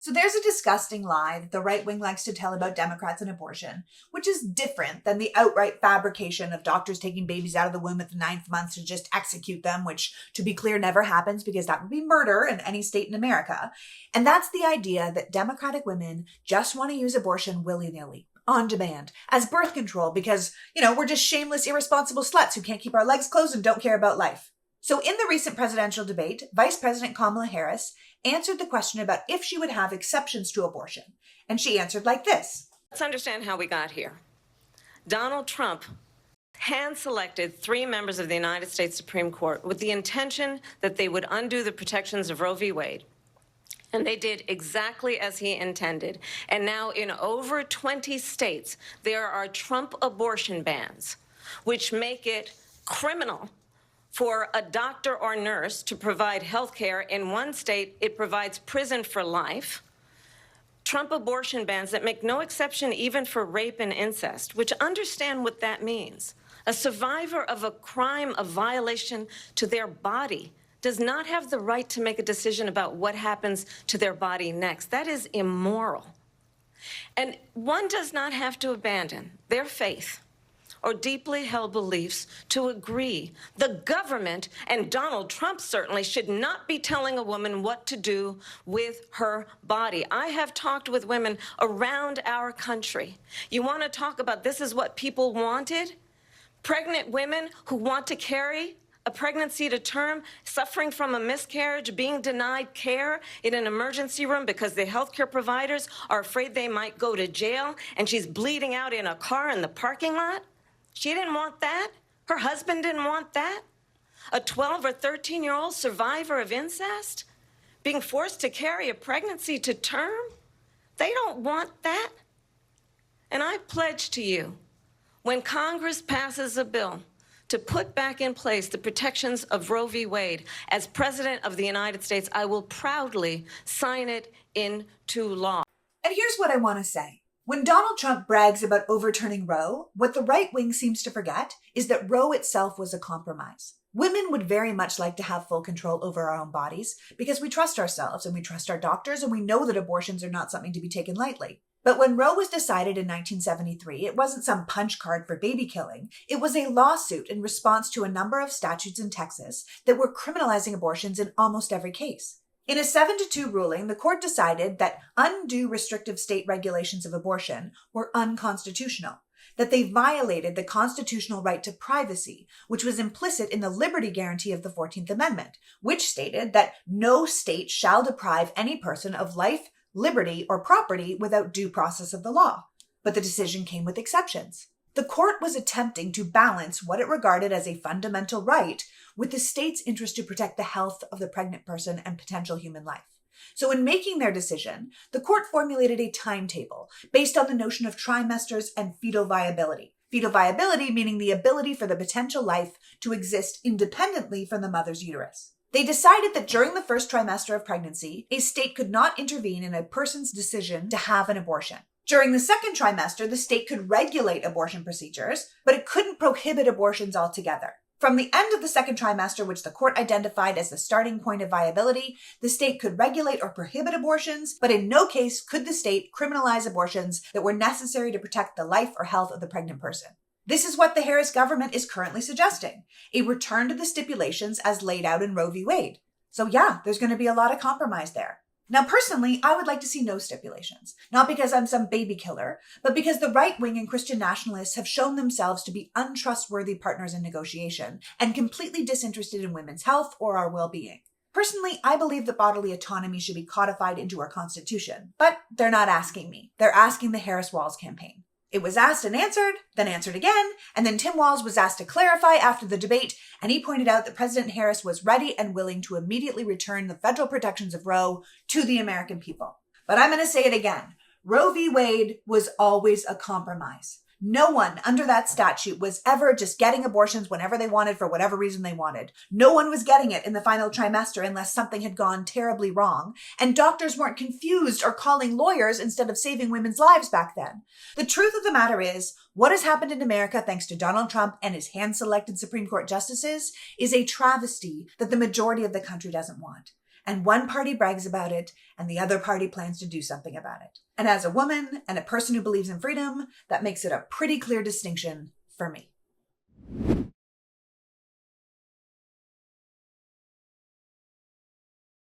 So there's a disgusting lie that the right wing likes to tell about Democrats and abortion, which is different than the outright fabrication of doctors taking babies out of the womb at the 9th month to just execute them, which, to be clear, never happens because that would be murder in any state in America. And that's the idea that Democratic women just want to use abortion willy-nilly, on demand, as birth control because, we're just shameless, irresponsible sluts who can't keep our legs closed and don't care about life. So in the recent presidential debate, Vice President Kamala Harris answered the question about if she would have exceptions to abortion. And she answered like this. Let's understand how we got here. Donald Trump hand-selected 3 members of the United States Supreme Court with the intention that they would undo the protections of Roe v. Wade. And they did exactly as he intended. And now in over 20 states, there are Trump abortion bans, which make it criminal for a doctor or nurse to provide health care. In one state, it provides prison for life. Trump abortion bans that make no exception even for rape and incest, which understand what that means. A survivor of a crime of violation to their body does not have the right to make a decision about what happens to their body next. That is immoral. And one does not have to abandon their faith or deeply held beliefs to agree. The government, and Donald Trump certainly, should not be telling a woman what to do with her body. I have talked with women around our country. You want to talk about this is what people wanted? Pregnant women who want to carry a pregnancy to term, suffering from a miscarriage, being denied care in an emergency room because the healthcare providers are afraid they might go to jail, and she's bleeding out in a car in the parking lot. She didn't want that. Her husband didn't want that. A 12 or 13-year-old survivor of incest being forced to carry a pregnancy to term. They don't want that. And I pledge to you, when Congress passes a bill to put back in place the protections of Roe v. Wade, as President of the United States, I will proudly sign it into law. And here's what I want to say. When Donald Trump brags about overturning Roe, what the right wing seems to forget is that Roe itself was a compromise. Women would very much like to have full control over our own bodies because we trust ourselves and we trust our doctors and we know that abortions are not something to be taken lightly. But when Roe was decided in 1973, it wasn't some punch card for baby killing. It was a lawsuit in response to a number of statutes in Texas that were criminalizing abortions in almost every case. In a 7-2 ruling, the court decided that undue restrictive state regulations of abortion were unconstitutional, that they violated the constitutional right to privacy, which was implicit in the liberty guarantee of the 14th Amendment, which stated that no state shall deprive any person of life, liberty, or property without due process of the law. But the decision came with exceptions. The court was attempting to balance what it regarded as a fundamental right with the state's interest to protect the health of the pregnant person and potential human life. So in making their decision, the court formulated a timetable based on the notion of trimesters and fetal viability. Fetal viability meaning the ability for the potential life to exist independently from the mother's uterus. They decided that during the first trimester of pregnancy, a state could not intervene in a person's decision to have an abortion. During the second trimester, the state could regulate abortion procedures, but it couldn't prohibit abortions altogether. From the end of the second trimester, which the court identified as the starting point of viability, the state could regulate or prohibit abortions, but in no case could the state criminalize abortions that were necessary to protect the life or health of the pregnant person. This is what the Harris government is currently suggesting, a return to the stipulations as laid out in Roe v. Wade. So yeah, there's going to be a lot of compromise there. Now, personally, I would like to see no stipulations, not because I'm some baby killer, but because the right wing and Christian nationalists have shown themselves to be untrustworthy partners in negotiation and completely disinterested in women's health or our well-being. Personally, I believe that bodily autonomy should be codified into our Constitution, but they're not asking me. They're asking the Harris-Walz campaign. It was asked and answered, then answered again, and then Tim Walz was asked to clarify after the debate, and he pointed out that President Harris was ready and willing to immediately return the federal protections of Roe to the American people. But I'm going to say it again. Roe v. Wade was always a compromise. No one under that statute was ever just getting abortions whenever they wanted for whatever reason they wanted. No one was getting it in the final trimester unless something had gone terribly wrong. And doctors weren't confused or calling lawyers instead of saving women's lives back then. The truth of the matter is, what has happened in America thanks to Donald Trump and his hand-selected Supreme Court justices is a travesty that the majority of the country doesn't want. and one party brags about it, and the other party plans to do something about it. And as a woman and a person who believes in freedom, that makes it a pretty clear distinction for me.